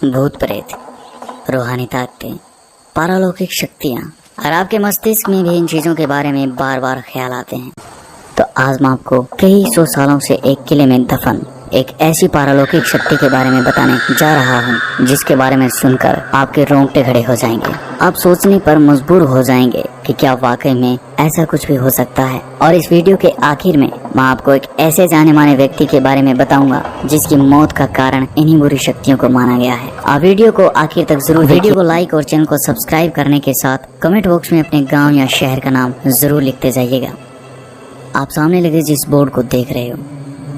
भूत प्रेत, रूहानी ताकतें, पारलौकिक शक्तियाँ। और आपके मस्तिष्क में भी इन चीज़ों के बारे में बार बार ख्याल आते हैं, तो आज मैं आपको कई सौ सालों से एक किले में दफन एक ऐसी पारलौकिक शक्ति के बारे में बताने जा रहा हूँ, जिसके बारे में सुनकर आपके रोंगटे खड़े हो जाएंगे। आप सोचने पर मजबूर हो जाएंगे कि क्या वाकई में ऐसा कुछ भी हो सकता है। और इस वीडियो के आखिर में मैं आपको एक ऐसे जाने माने व्यक्ति के बारे में बताऊंगा जिसकी मौत का कारण इन्हीं बुरी शक्तियों को माना गया है। आप वीडियो को आखिर तक जरूर वीडियो को लाइक और चैनल को सब्सक्राइब करने के साथ कमेंट बॉक्स में अपने गाँव या शहर का नाम जरूर लिखते जाइएगा। आप सामने लगे जिस बोर्ड को देख रहे हो,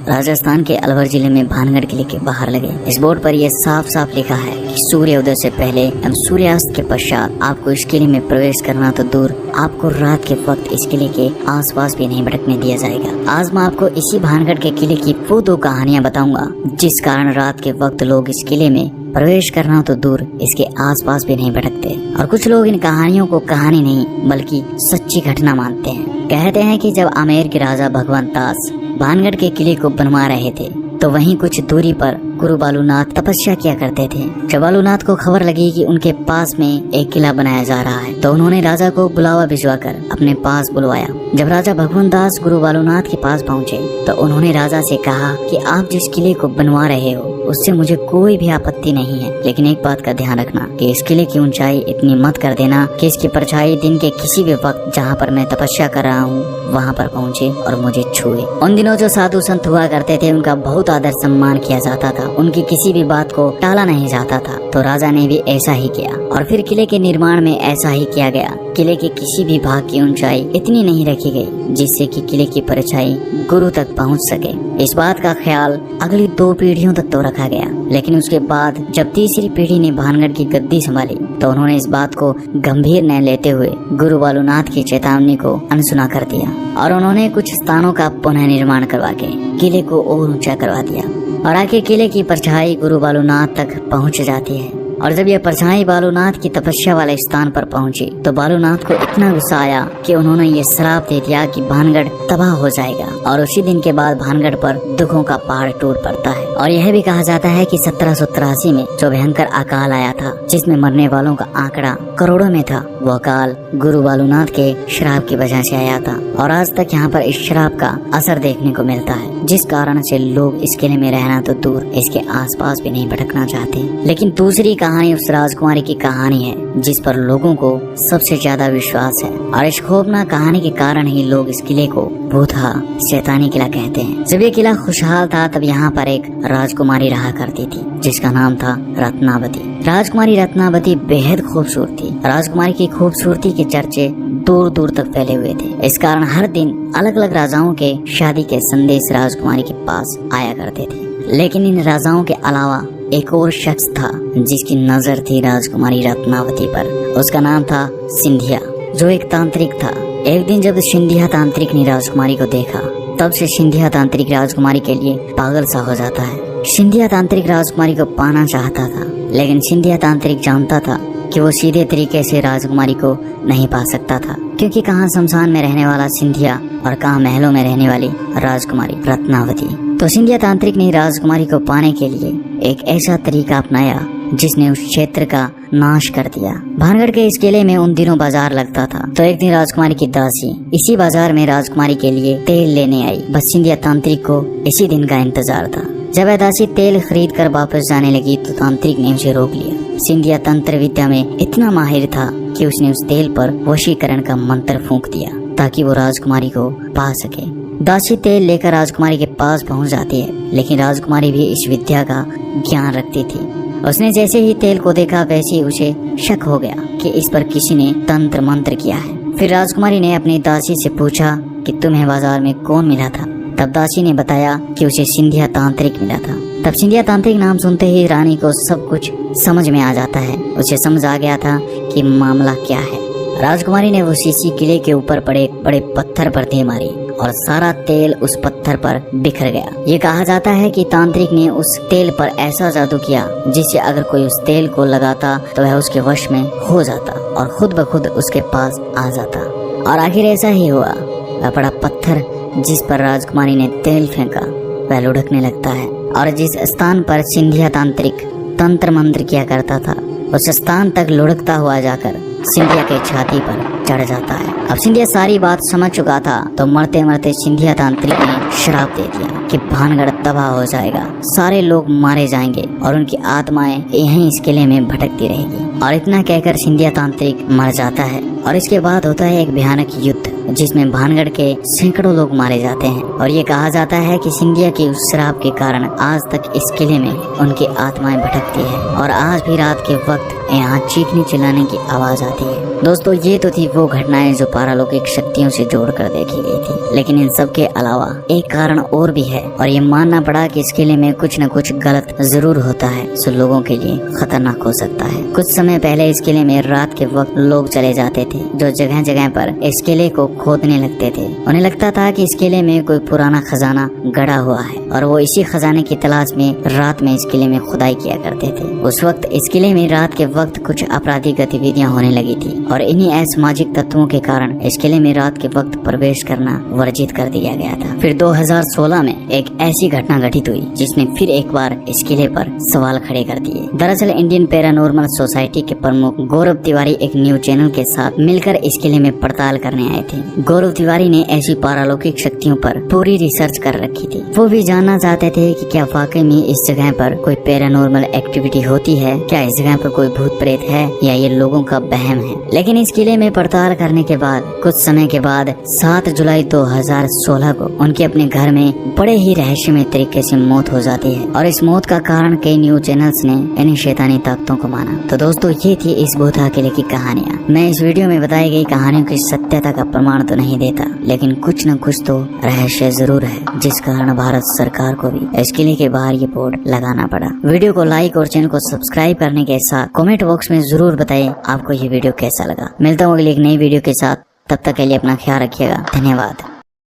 राजस्थान के अलवर जिले में भानगढ़ किले के बाहर लगे इस बोर्ड पर यह साफ साफ लिखा है कि सूर्योदय से पहले एवं सूर्यास्त के पश्चात आपको इस किले में प्रवेश करना तो दूर, आपको रात के वक्त इस किले के आसपास भी नहीं भटकने दिया जाएगा। आज मैं आपको इसी भानगढ़ के किले की वो दो कहानियां बताऊंगा जिस कारण रात के वक्त लोग इस किले में प्रवेश करना तो दूर, इसके आसपास भी नहीं भटकते। और कुछ लोग इन कहानियों को कहानी नहीं बल्कि सच्ची घटना मानते हैं। कहते हैं कि जब आमेर के राजा भगवंत दास भानगढ़ के किले को बनवा रहे थे तो वहीं कुछ दूरी पर गुरु बालूनाथ तपस्या किया करते थे। जब बालूनाथ को खबर लगी कि उनके पास में एक किला बनाया जा रहा है तो उन्होंने राजा को बुलावा भिजवाकर अपने पास बुलवाया। जब राजा भगवंत दास गुरु बालूनाथ के पास पहुंचे तो उन्होंने राजा से कहा कि आप जिस किले को बनवा रहे हो उससे मुझे कोई भी आपत्ति नहीं है, लेकिन एक बात का ध्यान रखना कि इस किले की ऊंचाई इतनी मत कर देना कि इसकी परछाई दिन के किसी भी वक्त जहाँ पर मैं तपस्या कर रहा हूँ वहाँ पर पहुँचे और मुझे छुए। उन दिनों जो साधु संत हुआ करते थे उनका बहुत आदर सम्मान किया जाता था, उनकी किसी भी बात को टाला नहीं जाता था। तो राजा ने भी ऐसा ही किया और फिर किले के निर्माण में ऐसा ही किया गया। किले के किसी भी भाग की ऊंचाई इतनी नहीं रखी गई जिससे कि किले की परछाई गुरु तक पहुंच सके। इस बात का ख्याल अगली 2 पीढ़ियों तक तो रखा गया, लेकिन उसके बाद जब तीसरी पीढ़ी ने भानगढ़ की गद्दी संभाली तो उन्होंने इस बात को गंभीर न लेते हुए गुरु बालूनाथ की चेतावनी को अनसुना कर दिया और उन्होंने कुछ स्थानों का पुनः निर्माण करवा के किले को और ऊंचा करवा दिया। और आगे किले की परछाई गुरु बालूनाथ तक पहुंच जाती है। और जब यह परछाई बालूनाथ की तपस्या वाले स्थान पर पहुंची तो बालूनाथ को इतना गुस्सा आया कि उन्होंने ये श्राप दे दिया कि भानगढ़ तबाह हो जाएगा। और उसी दिन के बाद भानगढ़ पर दुखों का पहाड़ टूट पड़ता है। और यह भी कहा जाता है कि 1783 में जो भयंकर अकाल आया था जिसमें मरने वालों का आंकड़ा करोड़ों में था, वो अकाल गुरु बालूनाथ के श्राप की वजह से आया था। और आज तक यहाँ पर इस श्राप का असर देखने को मिलता है, जिस कारण से लोग इस किले में रहना तो दूर, इसके आसपास भी नहीं भटकना चाहते। लेकिन दूसरी कहानी उस राजकुमारी की कहानी है जिस पर लोगों को सबसे ज्यादा विश्वास है। और इस खौफनाक कहानी के कारण ही लोग इस किले को भूतहा शैतानी किला कहते हैं। जब ये किला खुशहाल था तब यहाँ पर एक राजकुमारी रहा करती थी जिसका नाम था रत्नावती। राजकुमारी रत्नावती बेहद खूबसूरत थी। राजकुमारी की खूबसूरती के चर्चे दूर दूर तक फैले हुए थे। इस कारण हर दिन अलग अलग राजाओं के शादी के संदेश राजकुमारी के पास आया करते थे। लेकिन इन राजाओं के अलावा एक और शख्स था जिसकी नजर थी राजकुमारी रत्नावती पर। उसका नाम था सिंधिया, जो एक तांत्रिक था। एक दिन जब सिंधिया तांत्रिक ने राजकुमारी को देखा तब से सिंधिया तांत्रिक राजकुमारी के लिए पागल सा हो जाता है। सिंधिया तांत्रिक राजकुमारी को पाना चाहता था, लेकिन सिंधिया तांत्रिक जानता था कि वो सीधे तरीके से राजकुमारी को नहीं पा सकता था, क्योंकि कहाँ शमशान में रहने वाला सिंधिया और कहाँ महलों में रहने वाली राजकुमारी रत्नावती। तो सिंधिया तांत्रिक ने राजकुमारी को पाने के लिए एक ऐसा तरीका अपनाया जिसने उस क्षेत्र का नाश कर दिया। भानगढ़ के इस किले में उन दिनों बाजार लगता था। तो एक दिन राजकुमारी की दासी इसी बाजार में राजकुमारी के लिए तेल लेने आई। बस सिंधिया तांत्रिक को इसी दिन का इंतजार था। जब वह दासी तेल खरीद कर वापस जाने लगी तो तांत्रिक ने उसे रोक लिया। सिंधिया तंत्र विद्या में इतना माहिर था कि उसने उस तेल पर वशीकरण का मंत्र फूंक दिया ताकि वो राजकुमारी को पा सके। दासी तेल लेकर राजकुमारी के पास पहुंच जाती है, लेकिन राजकुमारी भी इस विद्या का ज्ञान रखती थी। उसने जैसे ही तेल को देखा वैसे ही उसे शक हो गया कि इस पर किसी ने तंत्र मंत्र किया है। फिर राजकुमारी ने अपनी दासी से पूछा कि तुम्हें बाजार में कौन मिला था। तब दासी ने बताया कि उसे सिंधिया तांत्रिक मिला था। तब सिंधिया तांत्रिक नाम सुनते ही रानी को सब कुछ समझ में आ जाता है। उसे समझ आ गया था कि मामला क्या है। राजकुमारी ने वो शीशी किले के ऊपर पड़े बड़े पत्थर पर दे मारी और सारा तेल उस पत्थर पर बिखर गया। ये कहा जाता है कि तांत्रिक ने उस तेल पर ऐसा जादू किया जिससे अगर कोई उस तेल को लगाता तो वह उसके वश में हो जाता और खुद ब खुद उसके पास आ जाता। और आखिर ऐसा ही हुआ। वह बड़ा पत्थर जिस पर राजकुमारी ने तेल फेंका वह लुढ़कने लगता है और जिस स्थान पर सिंधिया तांत्रिक तंत्र मंत्र किया करता था उस स्थान तक लुढ़कता हुआ जाकर सिंधिया के छाती पर चढ़ जाता है। अब सिंधिया सारी बात समझ चुका था तो मरते मरते सिंधिया तांत्रिक ने श्राप दे दिया कि भानगढ़ तबाह हो जाएगा, सारे लोग मारे जाएंगे और उनकी आत्माएं यहीं इस किले में भटकती रहेगी। और इतना कहकर सिंधिया तांत्रिक मर जाता है और इसके बाद होता है एक भयानक युद्ध जिसमें भानगढ़ के सैकड़ों लोग मारे जाते हैं। और ये कहा जाता है कि सिंधिया के उस श्राप के कारण आज तक इस किले में उनकी आत्माएं भटकती है और आज भी रात के वक्त यहाँ चीखने चिल्लाने की आवाज आती है। दोस्तों, ये तो थी वो घटनाएं जो पारालौकिक शक्तियों से जोड़कर देखी गई थी, लेकिन इन सब के अलावा एक कारण और भी है और ये मानना पड़ा कि इस किले में कुछ न कुछ गलत जरूर होता है जो लोगों के लिए खतरनाक हो सकता है। कुछ समय पहले इस किले में रात के वक्त लोग चले जाते थे जो जगह जगह पर इस किले को खोदने लगते थे। उन्हें लगता था कि इस किले में कोई पुराना खजाना गड़ा हुआ है और वो इसी खजाने की तलाश में रात में इस किले में खुदाई किया करते थे। उस वक्त इस किले में रात के वक्त कुछ आपराधिक गतिविधियां होने लगी थी और इन्हीं असामाजिक तत्वों के कारण इस किले में रात के वक्त प्रवेश करना वर्जित कर दिया गया था। फिर 2016 में एक ऐसी घटना घटित हुई जिसने फिर एक बार इस किले पर सवाल खड़े कर दिए। दरअसल इंडियन पैरानॉर्मल सोसाइटी के प्रमुख गौरव तिवारी एक न्यूज चैनल के साथ मिलकर इस किले में पड़ताल करने आए थे। गौरव तिवारी ने ऐसी पारालौकिक शक्तियों पर पूरी रिसर्च कर रखी थी। वो भी जानना चाहते थे कि क्या वाकई में इस जगह पर कोई पैरानॉर्मल एक्टिविटी होती है, क्या इस जगह पर कोई भूत प्रेत है या ये लोगों का वहम है। लेकिन इस किले में पड़ताल करने के बाद कुछ समय के बाद 7 जुलाई 2016 को उनके अपने घर में बड़े ही रहस्यमय तरीके से मौत हो जाती है और इस मौत का कारण कई न्यूज चैनल्स ने इन्हीं शैतानी ताकतों को माना। तो दोस्तों, ये थी इस भूतहा किले की कहानियाँ। मैं इस वीडियो में बताई गई कहानियों की सत्यता का प्रमाण तो नहीं देता, लेकिन कुछ न कुछ तो रहस्य जरूर है जिस कारण भारत सरकार को भी इस किले के बाहर ये बोर्ड लगाना पड़ा। वीडियो को लाइक और चैनल को सब्सक्राइब करने के साथ कमेंट बॉक्स में जरूर बताइए आपको ये वीडियो कैसा लगा। मिलता हूँ अगली एक नई वीडियो के साथ, तब तक के लिए अपना ख्याल रखिएगा। धन्यवाद।